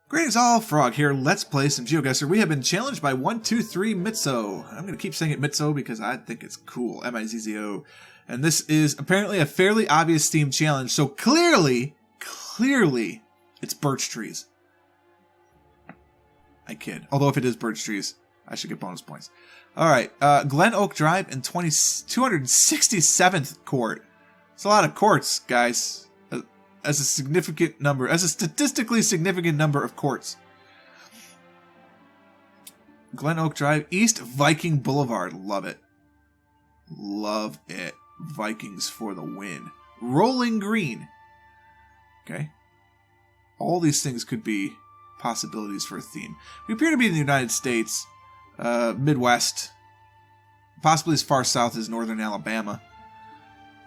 Greetings all, Frog here. Let's play some GeoGuessr. We have been challenged by 123 Mizzo. I'm going to keep saying it Mizzo because I think it's cool. M-I-Z-Z-O. And this is apparently a fairly obvious theme challenge. So clearly, it's birch trees. I kid. Although if it is birch trees, I should get bonus points. Alright, Glen Oak Drive in 267th court. It's a lot of courts, guys. As a statistically significant number of courts. Glen Oak Drive, East Viking Boulevard. Love it. Love it. Vikings for the win. Rolling Green. Okay. All these things could be possibilities for a theme. We appear to be in the United States, Midwest, possibly as far south as northern Alabama.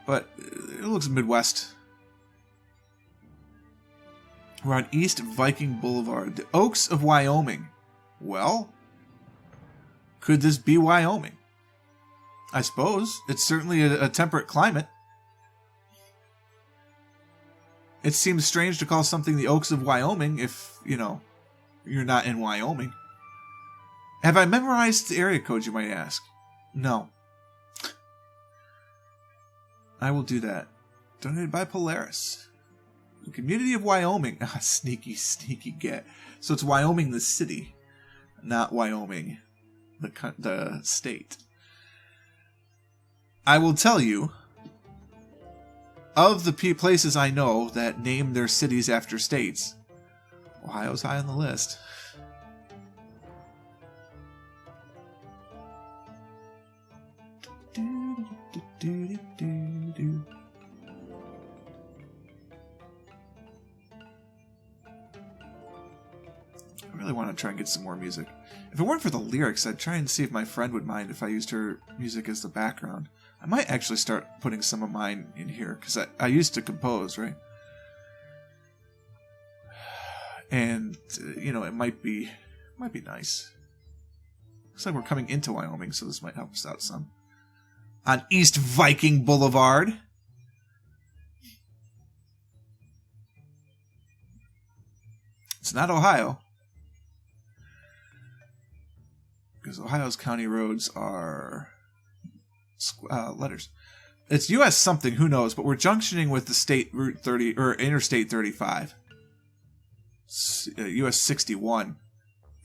But it looks Midwest. We're on East Viking Boulevard. The Oaks of Wyoming. Well, could this be Wyoming? I suppose. It's certainly a temperate climate. It seems strange to call something the Oaks of Wyoming if, you know, you're not in Wyoming. Have I memorized the area code, you might ask? No. I will do that. Donated by Polaris. The community of Wyoming. Ah, sneaky get. So it's Wyoming the city, not Wyoming the state. I will tell you, of the places I know that name their cities after states, Ohio's high on the list. I really want to try and get some more music. If it weren't for the lyrics, I'd try and see if my friend would mind if I used her music as the background. I might actually start putting some of mine in here, because I used to compose, right? And, you know, it might be nice. Looks like we're coming into Wyoming, so this might help us out some. On East Viking Boulevard. It's not Ohio. Because Ohio's county roads are letters. It's U.S. something, who knows? But we're junctioning with the state Route 30 or Interstate 35, U.S. 61,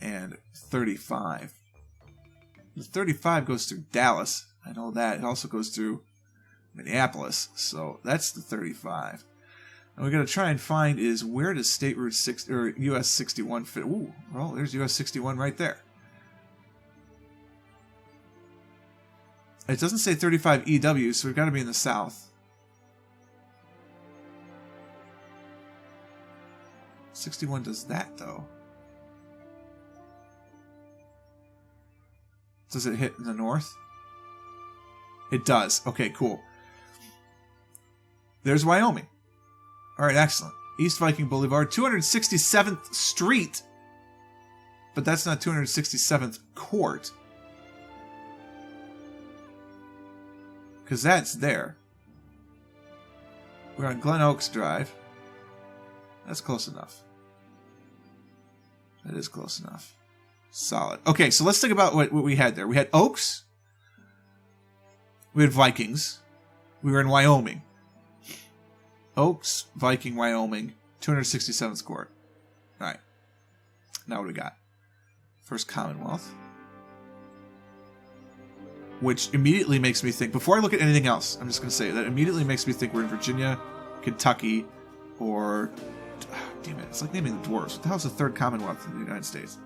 and 35. The 35 goes through Dallas. I know that. It also goes through Minneapolis. So that's the 35. And we're going to try and find is where does State Route 6 or U.S. 61 fit? Ooh, well, there's U.S. 61 right there. It doesn't say 35 EW, so we've got to be in the south. 61 does that, though. Does it hit in the north? It does. Okay, cool. There's Wyoming. All right, excellent. East Viking Boulevard, 267th Street. But that's not 267th Court. Because that's there. We're on Glen Oaks Drive. That's close enough. That is close enough. Solid. Okay, so let's think about what we had there. We had Oaks. We had Vikings. We were in Wyoming. Oaks, Viking, Wyoming, 267th Court. Alright. Now what do we got? First Commonwealth. Which immediately makes me think, before I look at anything else, I'm just going to say that immediately makes me think we're in Virginia, Kentucky, or... damn it, it's like naming the dwarves. What the hell's the third Commonwealth in the United States?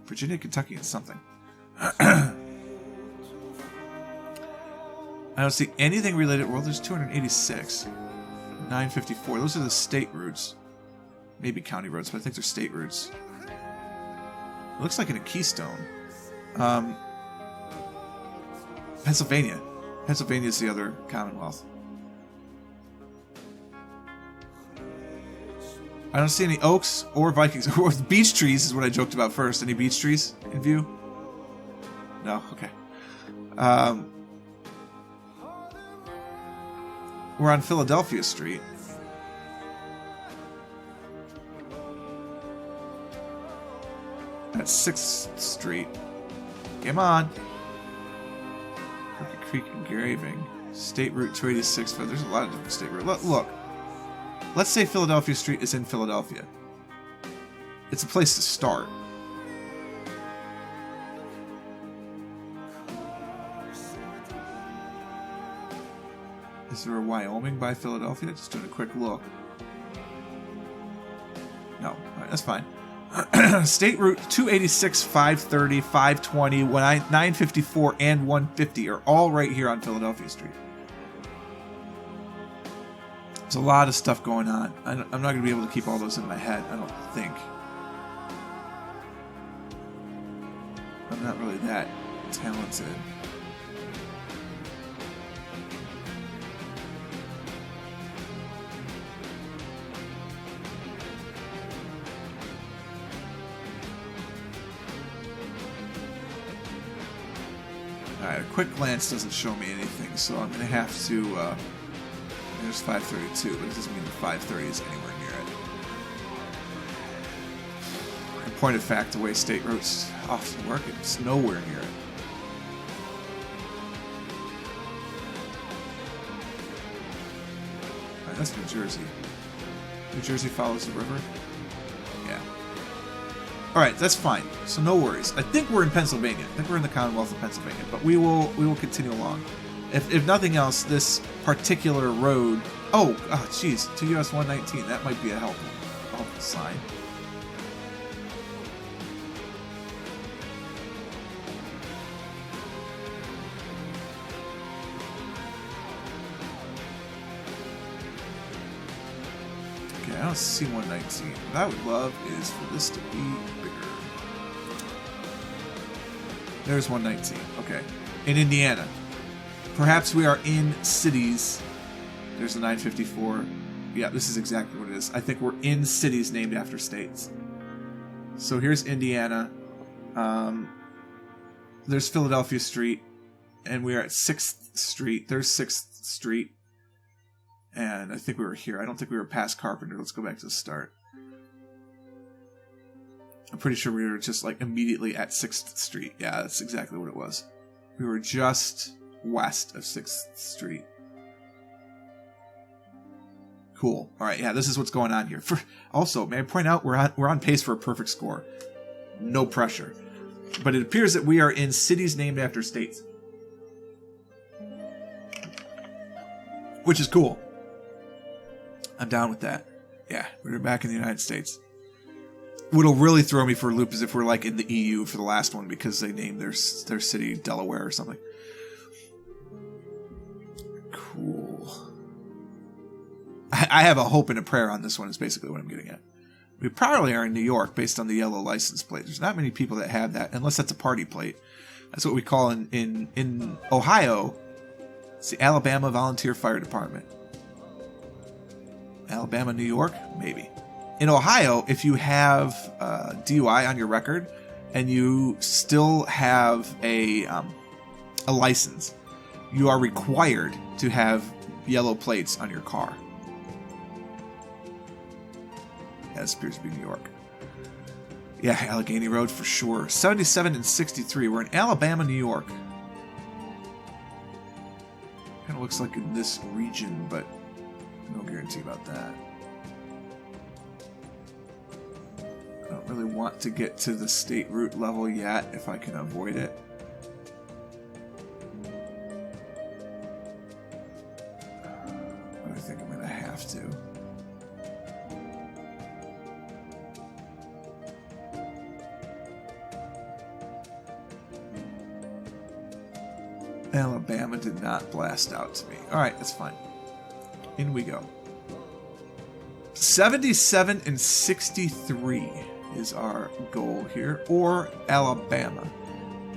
Virginia, Kentucky, and something. I don't see anything related. Well, there's 286. 954. Those are the state routes. Maybe county roads, but I think they're state routes. It looks like in a keystone. Pennsylvania. Pennsylvania is the other Commonwealth. I don't see any Oaks or Vikings. Or beech trees is what I joked about first. Any beech trees in view? No? Okay. We're on Philadelphia Street. at 6th Street. Come on. Crooked Creek engraving. State Route 286. There's a lot of different state routes. Look. Let's say Philadelphia Street is in Philadelphia. It's a place to start. Is there a Wyoming by Philadelphia? Just doing a quick look. No. Alright, that's fine. State Route 286, 530, 520, 954, and 150 are all right here on Philadelphia Street. There's a lot of stuff going on. I'm not going to be able to keep all those in my head, I don't think. I'm not really that talented. Alright, a quick glance doesn't show me anything, so I'm going to have to... there's 532, but it doesn't mean the 530 is anywhere near it. In point of fact, the way state routes often work, it's nowhere near it. Alright, that's New Jersey. New Jersey follows the river? Yeah. Alright, that's fine. So no worries. I think we're in Pennsylvania. I think we're in the Commonwealth of Pennsylvania, but we will continue along. If nothing else, this particular road... Oh, jeez, to US 119. That might be a helpful sign. Okay, I don't see 119. What I would love is for this to be bigger. There's 119. Okay. In Indiana. Perhaps we are in cities. There's a 954. Yeah, this is exactly what it is. I think we're in cities named after states. So here's Indiana. There's Philadelphia Street. And we are at 6th Street. There's 6th Street. And I think we were here. I don't think we were past Carpenter. Let's go back to the start. I'm pretty sure we were just like immediately at 6th Street. Yeah, that's exactly what it was. We were just west of 6th Street. Cool. All right, yeah, this is what's going on here. Also, may I point out we're on pace for a perfect score. No pressure. But it appears that we are in cities named after states. Which is cool. I'm down with that. Yeah, we're back in the United States. What'll really throw me for a loop is if we're like in the EU for the last one because they named their city Delaware or something. Cool. I have a hope and a prayer on this one is basically what I'm getting at. We probably are in New York based on the yellow license plate. There's not many people that have that unless that's a party plate. That's what we call in Ohio. It's the Alabama Volunteer Fire Department. Alabama, New York? Maybe. In Ohio, if you have DUI on your record and you still have a license, you are required to have yellow plates on your car. Yeah, this appears to be New York. Yeah, Allegheny Road for sure. 77 and 63. We're in Alabama, New York. Kind of looks like in this region, but no guarantee about that. I don't really want to get to the state route level yet if I can avoid it. But I think I'm going to have to. Alabama did not blast out to me. Alright, that's fine. In we go. 77 and 63 is our goal here, or Alabama.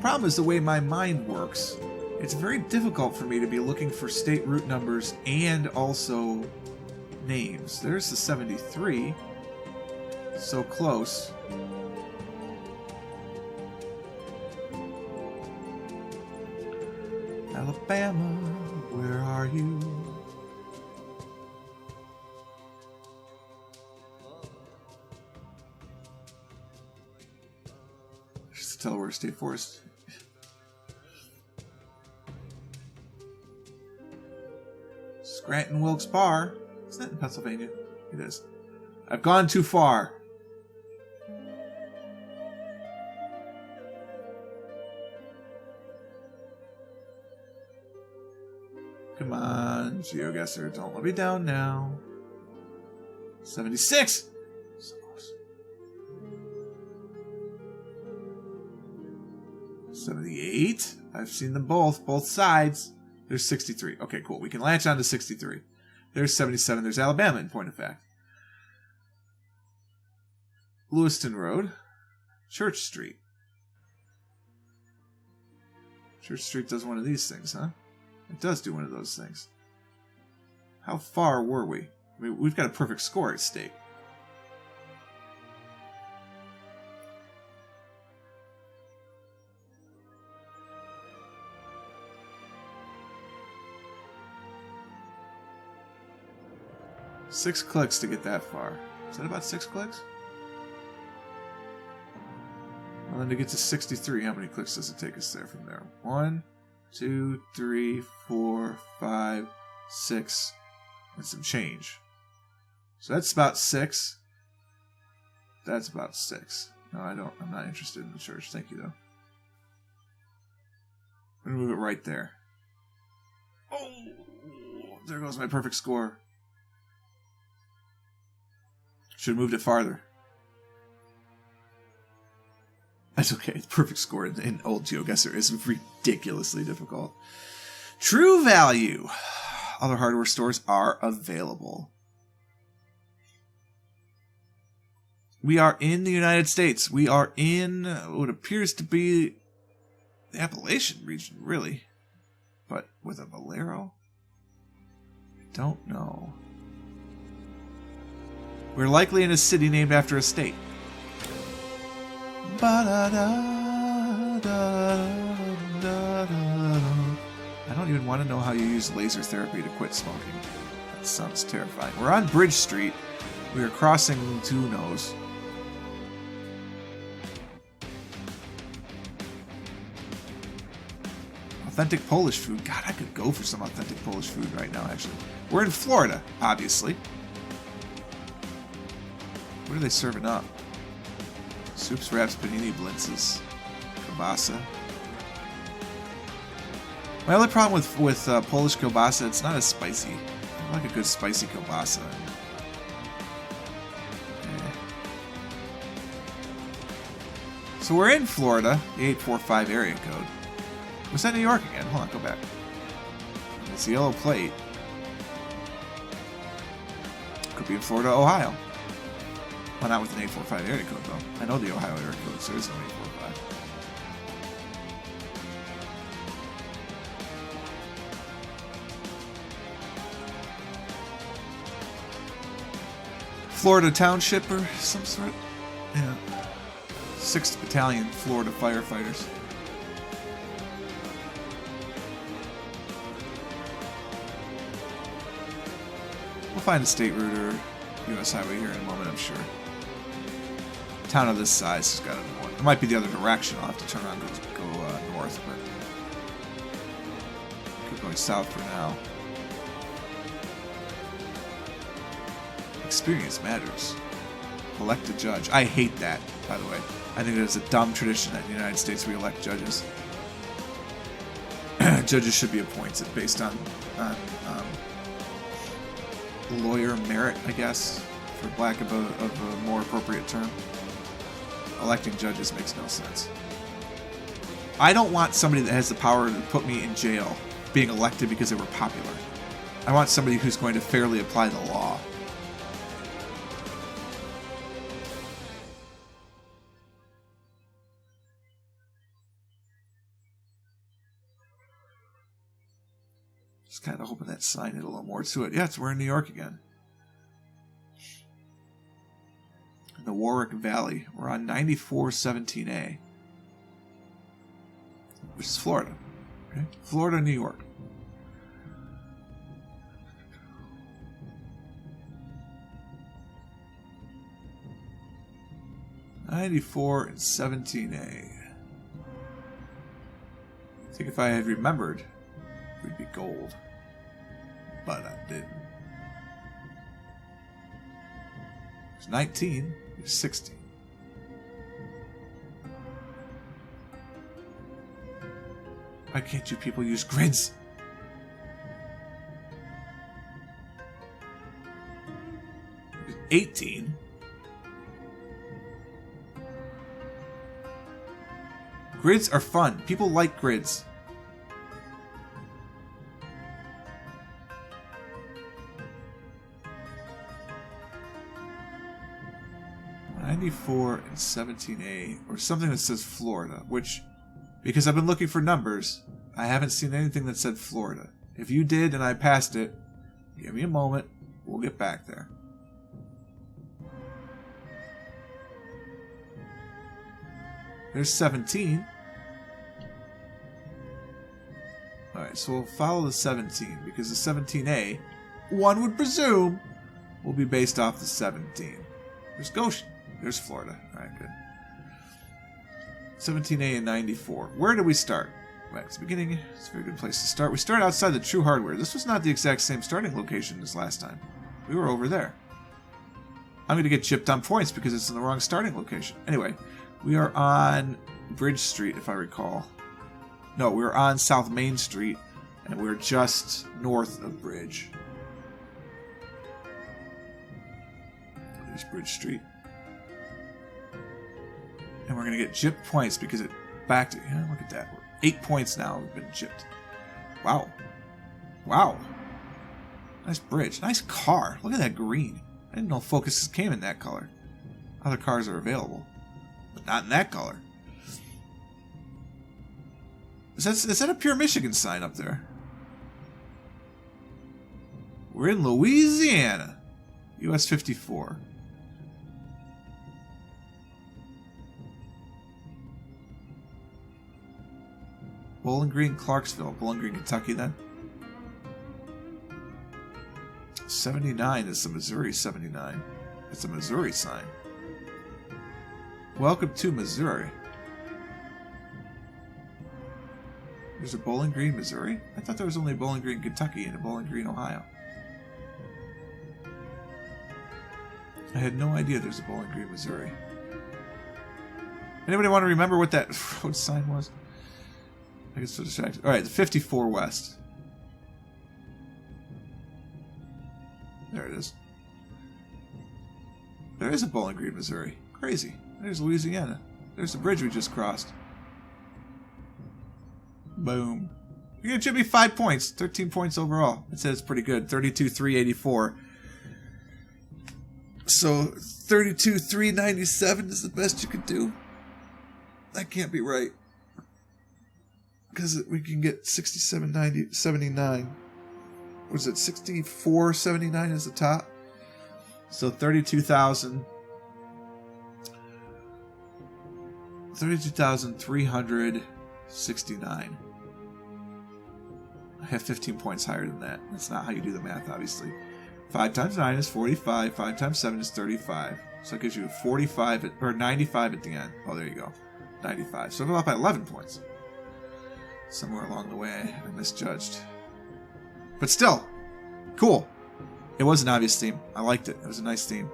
Problem is the way my mind works. It's very difficult for me to be looking for state route numbers and also names. There's the 73. So close. Alabama, where are you? It's the Delaware State Forest. Scranton Wilkes Barre. Isn't that in Pennsylvania? It is. I've gone too far. Come on, GeoGuessr. Don't let me down now. 76! So close. 78. I've seen them both sides. There's 63. Okay, cool. We can latch on to 63. There's 77. There's Alabama, in point of fact. Lewiston Road. Church Street. Church Street does one of these things, huh? It does do one of those things. How far were we? I mean, we've got a perfect score at stake. Six clicks to get that far. Is that about 6 clicks? Well, then to get to 63, how many clicks does it take us there from there? 1, 2, 3, 4, 5, 6, and some change. So that's about 6. That's about 6. No, I'm not interested in the church. Thank you, though. I'm gonna move it right there. Oh, there goes my perfect score. Should have moved it farther. That's okay. The perfect score in old GeoGuessr is ridiculously difficult. True Value. Other hardware stores are available. We are in the United States. We are in what appears to be the Appalachian region, really. But with a Valero? I don't know. We're likely in a city named after a state. I don't even want to know how you use laser therapy to quit smoking. That sounds terrifying. We're on Bridge Street. We are crossing two nose. Authentic Polish food. God, I could go for some authentic Polish food right now, actually. We're in Florida, obviously. What are they serving up? Soups, wraps, panini, blintzes, kielbasa. My only problem with Polish kielbasa, it's not as spicy. I like a good spicy kielbasa. Yeah. So we're in Florida, the 845 area code. Was that New York again? Hold on, go back. It's the yellow plate. Could be in Florida, Ohio. Well, not with an 845 area code, though. I know the Ohio area code, so there is no 845. Florida Township or some sort? Yeah. 6th Battalion, Florida firefighters. We'll find a state route or U.S. highway here in a moment, I'm sure. Town of this size has got to be one. It might be the other direction. I'll have to turn around and go north, but keep going south for now. Experience matters. Elect a judge. I hate that, by the way. I think that is a dumb tradition that in the United States we elect judges. Judges should be appointed based on lawyer merit, I guess, for lack of a more appropriate term. Electing judges makes no sense. I don't want somebody that has the power to put me in jail being elected because they were popular. I want somebody who's going to fairly apply the law. Just kind of hoping that sign had a little more to it. Yeah, we're in New York again. The Warwick Valley. We're on 9417A, which is Florida. Okay? Florida, New York. '94 and 17A. think if I had remembered, we'd be gold. But I didn't. There's 19. There's 16. Why can't you people use grids? There's 18. Grids are fun. People like grids. .94 and 17A, or something that says Florida, which, because I've been looking for numbers, I haven't seen anything that said Florida. If you did and I passed it, give me a moment, we'll get back there. There's 17. Alright, so we'll follow the 17, because the 17A, one would presume, will be based off the 17. There's Goshen. There's Florida. Alright, good. 17A and 94. Where do we start? Right, it's the beginning. It's a very good place to start. We start outside the True Hardware. This was not the exact same starting location as last time. We were over there. I'm going to get chipped on points because it's in the wrong starting location. Anyway, we are on Bridge Street, if I recall. No, we're on South Main Street, and we're just north of Bridge. There's Bridge Street. And we're going to get gypped points because it backed it. Yeah, look at that. We're 8 points now have been gypped. Wow. Wow. Nice bridge. Nice car. Look at that green. I didn't know Focuses came in that color. Other cars are available, but not in that color. Is that a Pure Michigan sign up there? We're in Louisiana. US 54. Bowling Green, Clarksville. Bowling Green, Kentucky then. 79 is the Missouri 79. It's a Missouri sign. Welcome to Missouri. There's a Bowling Green, Missouri? I thought there was only a Bowling Green, Kentucky and a Bowling Green, Ohio. I had no idea there's a Bowling Green, Missouri. Anybody want to remember what that road sign was? I get so distracted. Alright, the 54 West. There it is. There is a Bowling Green, Missouri. Crazy. There's Louisiana. There's the bridge we just crossed. Boom. You're going to chip me 5 points. 13 points overall. It says it's pretty good. 32,384. So 32,397 is the best you could do? That can't be right. Because we can get 67.79. Was it 64.79 is the top? So 32,369. I have 15 points higher than that. That's not how you do the math, obviously. 5 times 9 is 45. 5 times 7 is 35. So that gives you 45 or 95 at the end. Oh, there you go. 95. So I'm up by 11 points. Somewhere along the way, I misjudged. But still, cool. It was an obvious theme. I liked it. It was a nice theme.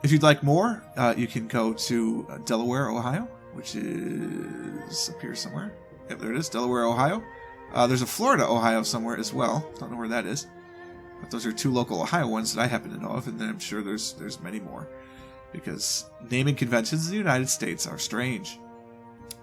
If you'd like more, you can go to Delaware, Ohio, which is up here somewhere. Yep, there it is, Delaware, Ohio. There's a Florida, Ohio somewhere as well. Don't know where that is. But those are 2 local Ohio ones that I happen to know of, and then I'm sure there's many more. Because naming conventions in the United States are strange.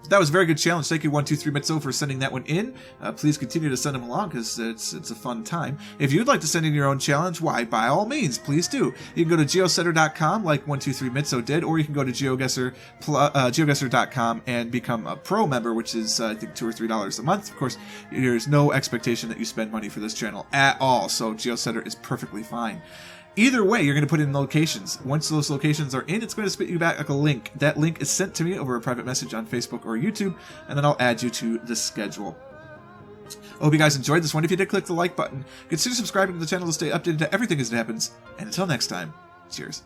That was a very good challenge. Thank you, 123 Mizzo, for sending that one in. Please continue to send them along because it's a fun time. If you'd like to send in your own challenge, why, by all means, please do. You can go to geoguessr.com like 123 Mizzo did, or you can go to geoguessr.com and become a pro member, which is, I think, $2 or $3 a month. Of course, there's no expectation that you spend money for this channel at all, so GeoGuessr is perfectly fine. Either way, you're going to put in locations. Once those locations are in, it's going to spit you back a link. That link is sent to me over a private message on Facebook or YouTube, and then I'll add you to the schedule. I hope you guys enjoyed this one. If you did, click the like button. Consider subscribing to the channel to stay updated to everything as it happens. And until next time, cheers.